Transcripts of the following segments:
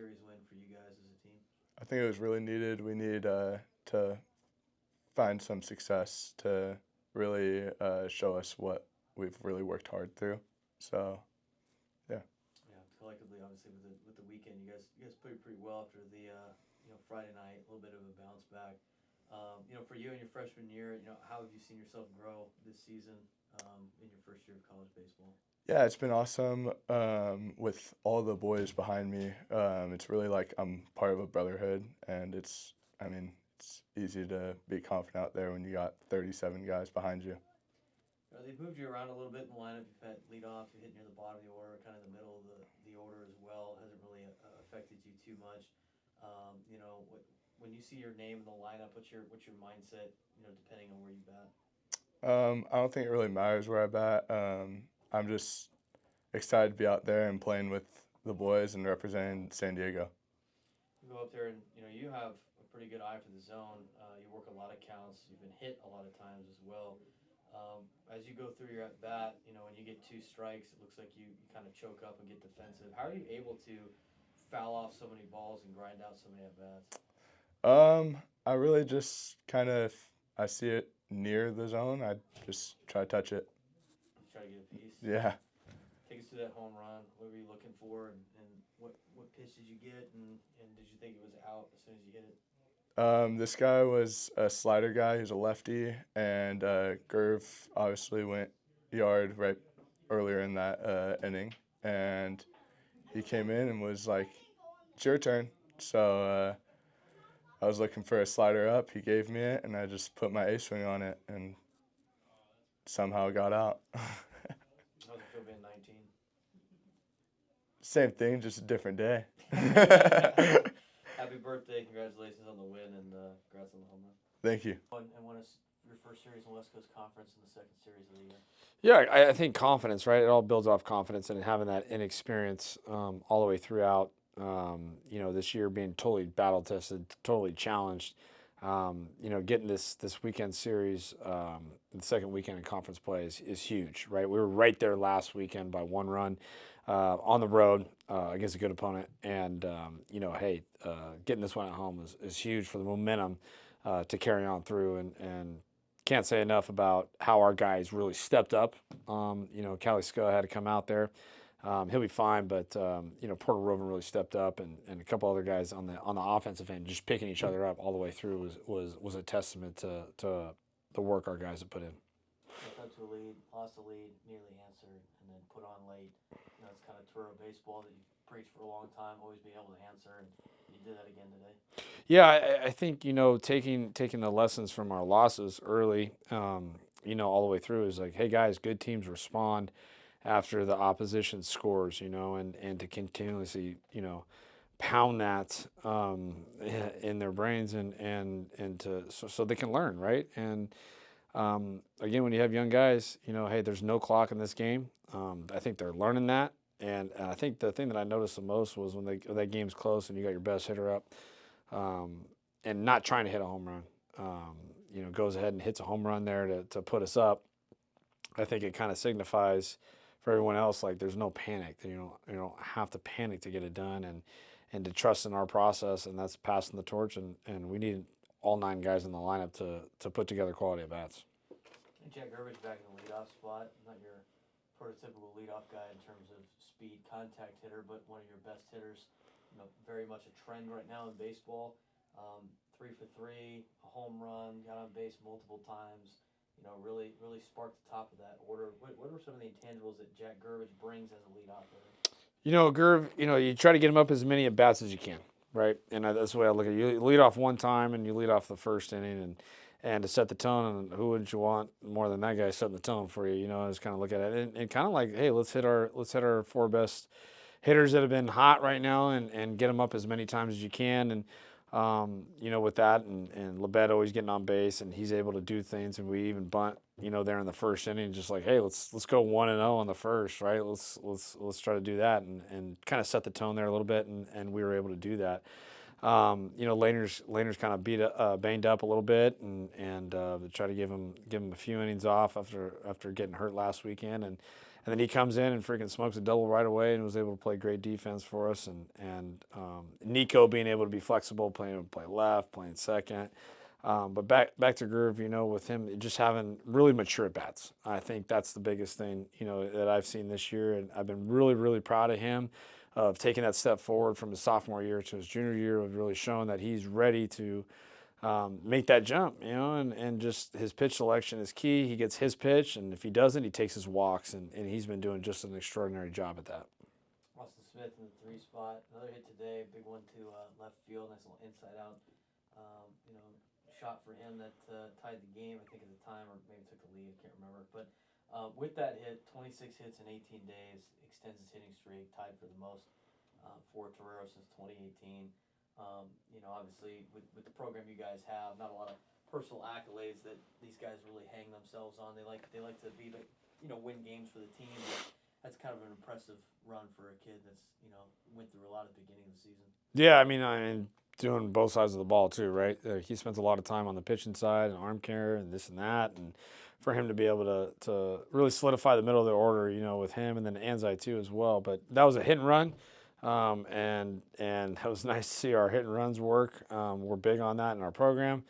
series win for you guys as a team? I think it was really needed. We needed to find some success to really show us what we've really worked hard through. So, yeah. Yeah, collectively, obviously, with the weekend, you guys played pretty well after the Friday night, a little bit of a bounce back. For you in your freshman year, how have you seen yourself grow this season in your first year of college baseball? Yeah, it's been awesome with all the boys behind me. It's really like I'm part of a brotherhood, and it's easy to be confident out there when you got 37 guys behind you. They've moved you around a little bit in the lineup. You've had lead off, you hit near the bottom of the order, kind of the middle of the order as well. Hasn't really affected you too much. When you see your name in the lineup, what's your mindset? Depending on where you bat. I don't think it really matters where I bat. I'm just excited to be out there and playing with the boys and representing San Diego. You go up there and you have a pretty good eye for the zone. You work a lot of counts. You've been hit a lot of times as well. As you go through your at bat, when you get 2 strikes, it looks like you kind of choke up and get defensive. How are you able to foul off so many balls and grind out so many at bats? I really just I see it near the zone. I just try to touch it. Try to get a piece. Yeah. Take us through that home run. What were you looking for, and what pitch did you get, and did you think it was out as soon as you hit it? This guy was a slider guy. He's a lefty, and Gerv obviously went yard right earlier in that inning, and he came in and was like, "It's your turn." So I was looking for a slider up. He gave me it, and I just put my A swing on it, and somehow got out. How's it feel being 19? Same thing, just a different day. Happy birthday! Congratulations on the win, and congrats on the home run. Thank you. And when is your first series in the West Coast Conference and the second series of the year? Yeah, I think confidence, right? It all builds off confidence and having that inexperience all the way throughout. This year being totally battle tested, totally challenged. Getting this weekend series, the second weekend in conference play is huge, right? We were right there last weekend by 1 run on the road against a good opponent, and getting this one at home is huge for the momentum to carry on through, and can't say enough about how our guys really stepped up. Callie Sco had to come out there. He'll be fine, but Porter Rovin really stepped up, and a couple other guys on the offensive end just picking each other up all the way through was a testament to the work our guys have put in. Got to a lead, lost the lead, nearly answered, and then put on late. It's kind of Torero baseball that you've preached for a long time, always be able to answer, and you did that again today. Yeah, I think taking the lessons from our losses early, all the way through is like, hey guys, good teams respond after the opposition scores, and to continuously, pound that in their brains and so they can learn, right? And again, when you have young guys, hey, there's no clock in this game. I think they're learning that, and I think the thing that I noticed the most was when that game's close and you got your best hitter up, and not trying to hit a home run, goes ahead and hits a home run there to put us up. I think it kind of signifies for everyone else, like there's no panic. You don't have to panic to get it done, and to trust in our process, and that's passing the torch. And we need all 9 guys in the lineup to put together quality at bats. Jack Gerbich back in the leadoff spot, not your prototypical leadoff guy in terms of speed, contact hitter, but one of your best hitters. Very much a trend right now in baseball. 3 for 3, a home run, got on base multiple times. Really sparked the top of that order. What are some of the intangibles that Jack Gerbich brings as a leadoff hitter? Gerv, you try to get him up as many at bats as you can, right? And that's the way I look at it. You lead off one time, and you lead off the first inning, and to set the tone. And who wouldn't you want more than that guy setting the tone for you? Just kind of look at it and kind of like, hey, let's hit our 4 best hitters that have been hot right now, and get them up as many times as you can. And with that, and Labette always getting on base, and he's able to do things, and we even bunt, there in the first inning, just like, hey, let's go 1-0 on the first, right? Let's try to do that, and kind of set the tone there a little bit, and we were able to do that. Laner's kind of banged up a little bit, and try to give him a few innings off after getting hurt last weekend, And then he comes in and freaking smokes a double right away and was able to play great defense for us. And Nico being able to be flexible, play left, playing second. But back to Groove, with him just having really mature at bats. I think that's the biggest thing, that I've seen this year. And I've been really, really proud of him of taking that step forward from his sophomore year to his junior year, of really showing that he's ready to make that jump, and just his pitch selection is key. He gets his pitch, and if he doesn't, he takes his walks, and he's been doing just an extraordinary job at that. Austin Smith in the 3 spot, another hit today, big one to left field, nice little inside out, shot for him that tied the game, I think at the time, or maybe took the lead, I can't remember. But with that hit, 26 hits in 18 days, extends his hitting streak, tied for the most for Toreros since 2018. Obviously with the program you guys have, not a lot of personal accolades that these guys really hang themselves on. They like to be win games for the team. But that's kind of an impressive run for a kid that's went through a lot at the beginning of the season. Yeah, I mean, doing both sides of the ball too, right? He spends a lot of time on the pitching side and arm care and this and that, and for him to be able to really solidify the middle of the order, with him, and then Anzai too as well. But that was a hit and run. And it was nice to see our hit and runs work. We're big on that in our program,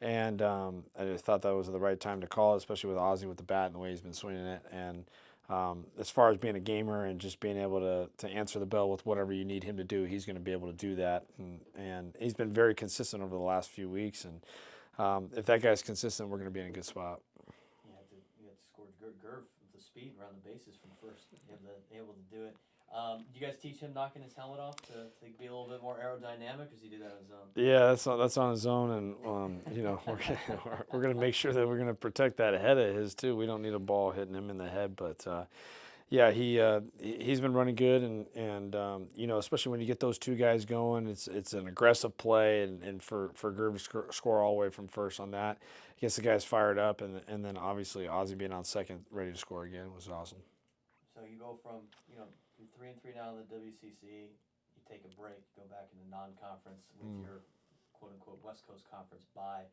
and I just thought that was the right time to call it, especially with Ozzie with the bat and the way he's been swinging it. And as far as being a gamer and just being able to answer the bell with whatever you need him to do, he's going to be able to do that. And he's been very consistent over the last few weeks. And if that guy's consistent, we're going to be in a good spot. You have to score Gerv with the speed around the bases from first. You have to able to do it. Do you guys teach him knocking his helmet off to be a little bit more aerodynamic, or does he do that on his own? Yeah, that's on his own, and we're gonna make sure that we're gonna protect that head of his too. We don't need a ball hitting him in the head, but yeah, he's been running good, and especially when you get those two guys going, it's an aggressive play, and for Gerb to score all the way from first on that, gets the guys fired up, and then obviously Ozzie being on second, ready to score again, was awesome. So you go from you're 3-3 now in the WCC. You take a break, go back into non-conference with your quote-unquote West Coast Conference bye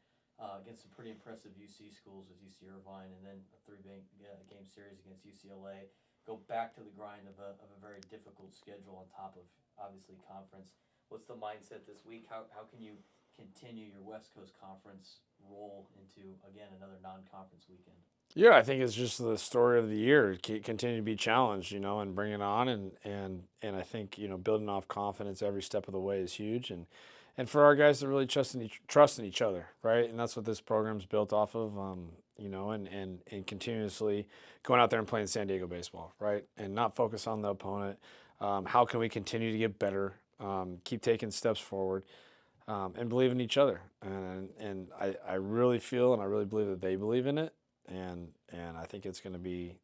against some pretty impressive UC schools with UC Irvine, and then a 3-game series against UCLA. Go back to the grind of a very difficult schedule on top of obviously conference. What's the mindset this week? How can you continue your West Coast Conference roll into again another non-conference weekend? Yeah, I think it's just the story of the year. Continue to be challenged, and bring it on, and I think building off confidence every step of the way is huge, and for our guys to really trust in each other, right? And that's what this program's built off of, and continuously going out there and playing San Diego baseball, right? And not focus on the opponent. How can we continue to get better? Keep taking steps forward, and believe in each other. And I really feel and I really believe that they believe in it. And I think it's going to be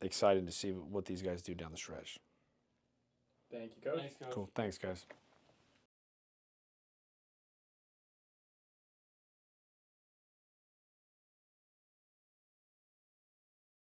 exciting to see what these guys do down the stretch. Thank you, Coach. Thanks, Coach. Cool. Thanks, guys.